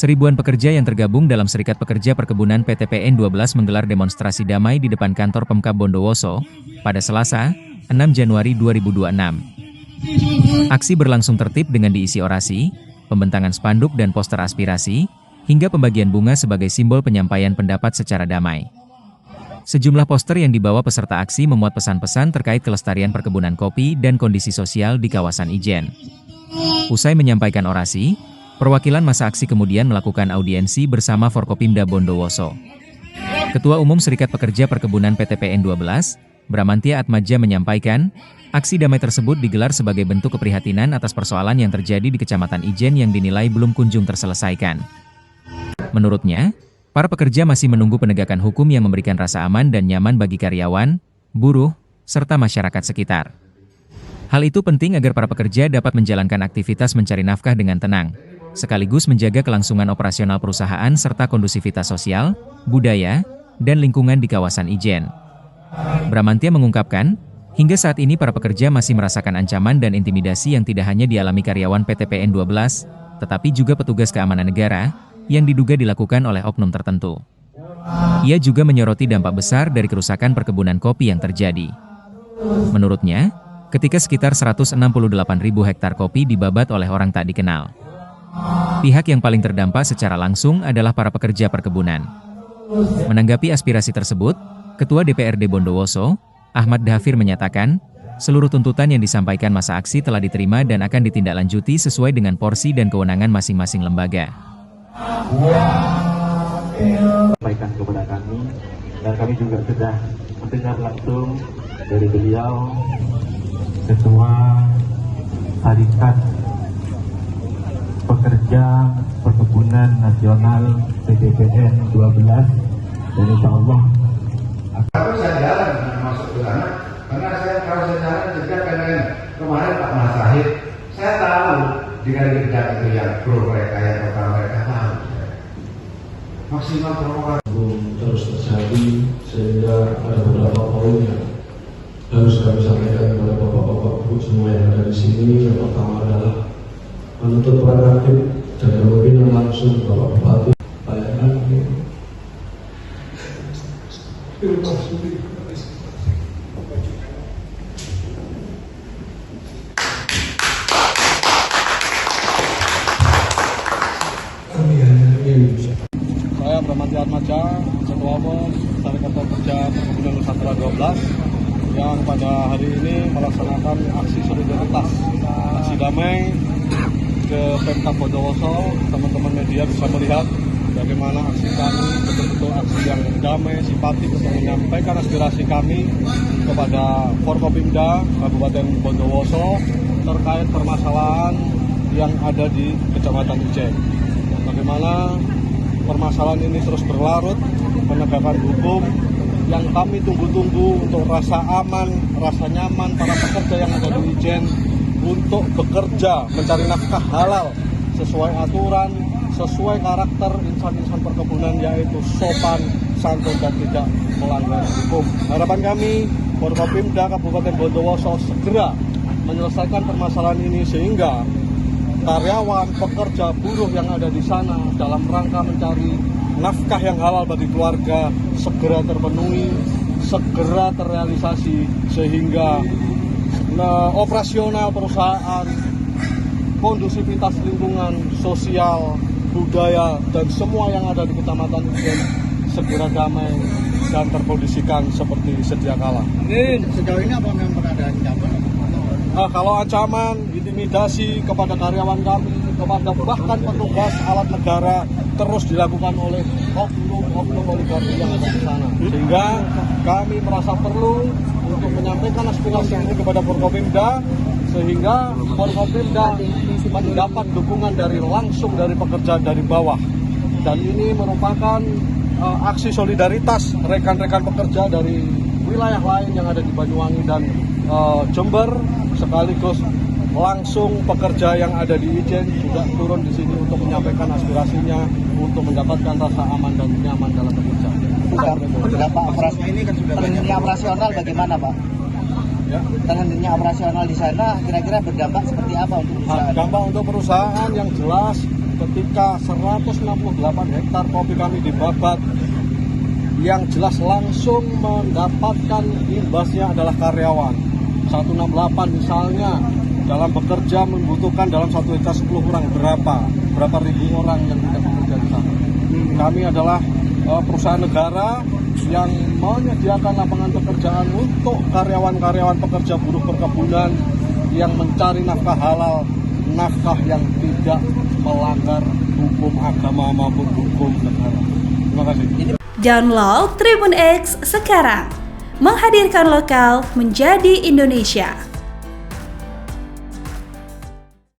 Seribuan pekerja yang tergabung dalam Serikat Pekerja Perkebunan PTPN 12 menggelar demonstrasi damai di depan kantor Pemkab Bondowoso pada Selasa, 6 Januari 2026. Aksi berlangsung tertib dengan diisi orasi, pembentangan spanduk dan poster aspirasi, hingga pembagian bunga sebagai simbol penyampaian pendapat secara damai. Sejumlah poster yang dibawa peserta aksi memuat pesan-pesan terkait kelestarian perkebunan kopi dan kondisi sosial di kawasan Ijen. Usai menyampaikan orasi, perwakilan masa aksi kemudian melakukan audiensi bersama Forkopimda Bondowoso. Ketua Umum Serikat Pekerja Perkebunan PTPN 12, Bramantia Atmadja menyampaikan, aksi damai tersebut digelar sebagai bentuk keprihatinan atas persoalan yang terjadi di Kecamatan Ijen yang dinilai belum kunjung terselesaikan. Menurutnya, para pekerja masih menunggu penegakan hukum yang memberikan rasa aman dan nyaman bagi karyawan, buruh, serta masyarakat sekitar. Hal itu penting agar para pekerja dapat menjalankan aktivitas mencari nafkah dengan tenang, sekaligus menjaga kelangsungan operasional perusahaan serta kondusivitas sosial, budaya, dan lingkungan di kawasan Ijen. Bramantia mengungkapkan, hingga saat ini para pekerja masih merasakan ancaman dan intimidasi yang tidak hanya dialami karyawan PTPN 12, tetapi juga petugas keamanan negara, yang diduga dilakukan oleh oknum tertentu. Ia juga menyoroti dampak besar dari kerusakan perkebunan kopi yang terjadi. Menurutnya, ketika sekitar 168.000 hektar kopi dibabat oleh orang tak dikenal. Pihak yang paling terdampak secara langsung adalah para pekerja perkebunan. Menanggapi aspirasi tersebut, Ketua DPRD Bondowoso, Ahmad Dhafir menyatakan, seluruh tuntutan yang disampaikan masa aksi telah diterima dan akan ditindaklanjuti sesuai dengan porsi dan kewenangan masing-masing lembaga. Sampaikan kepada kami, dan kami juga sudah mendengar langsung dari beliau, Ketua Serikat Pekerja Perkebunan Nasional PTPN 12, dan insya Allah aku saya jalan masuk ke sana karena kalau saya jalan juga pengen kemarin Pak Masahid, saya tahu dengan kerja itu yang pro mereka yang kontra mereka tahu maksimal provokasi terus terjadi sehingga ada beberapa poin yang harus kami sampaikan kepada bapak-bapak ibu semua yang ada di sini. Yang pertama adalah menuntut peran aktif dan kemungkinan langsung Bapak Bupati layanan Saya Bramantia Atmadja, Ketua Umum Serikat Pekerja Perkebunan Nusantara 12, yang pada hari ini melaksanakan aksi solidaritas, aksi damai ke Pemkab Bondowoso. Teman-teman media bisa melihat bagaimana aksi kami, betul-betul aksi yang damai, simpatik untuk menyampaikan aspirasi kami kepada Forkopimda Kabupaten Bondowoso terkait permasalahan yang ada di Kecamatan Ijen. Bagaimana permasalahan ini terus berlarut, penegakan hukum yang kami tunggu-tunggu untuk rasa aman, rasa nyaman para pekerja yang ada di Ijen untuk bekerja mencari nafkah halal sesuai aturan, sesuai karakter insan-insan perkebunan, yaitu sopan, santun, dan tidak melanggar hukum. Harapan kami, Forkopimda Kabupaten Bondowoso segera menyelesaikan permasalahan ini sehingga karyawan, pekerja, buruh yang ada di sana dalam rangka mencari nafkah yang halal bagi keluarga segera terpenuhi, segera terrealisasi sehingga operasional perusahaan, kondusivitas lingkungan, sosial, budaya, dan semua yang ada di Kecamatan Ijen segera damai dan terkondisikan seperti sedia kala. Sejauh ini apa memang pernah ada ancaman? Kalau ancaman, intimidasi kepada karyawan kami, kepada bahkan petugas alat negara terus dilakukan oleh oknum oligarki yang ada di sana. Sehingga kami merasa perlu untuk menyampaikan aspirasi ini kepada Forkopimda, sehingga Forkopimda mendapat dukungan langsung dari pekerja dari bawah. Dan ini merupakan aksi solidaritas rekan-rekan pekerja dari wilayah lain yang ada di Banyuwangi dan Jember, sekaligus langsung pekerja yang ada di Ijen juga turun di sini untuk menyampaikan aspirasinya untuk mendapatkan rasa aman dan nyaman dalam bekerja. Berapa operasi ini kan sudah banyak. Operasional bagaimana, Pak? Ya. Dengan dunia operasional di sana kira-kira berdampak seperti apa untuk perusahaan? Dampak untuk perusahaan yang jelas ketika 168 hektar kopi kami dibabat, yang jelas langsung mendapatkan imbasnya adalah karyawan. 168 misalnya dalam bekerja membutuhkan dalam 1 hektar 10 orang berapa ribu orang yang tidak bekerja di sana. Kami adalah perusahaan negara yang menyediakan lapangan pekerjaan untuk karyawan-karyawan pekerja buruh perkebunan yang mencari nafkah halal, nafkah yang tidak melanggar hukum agama maupun hukum negara. Terima kasih. Download Tribun X sekarang, menghadirkan lokal menjadi Indonesia.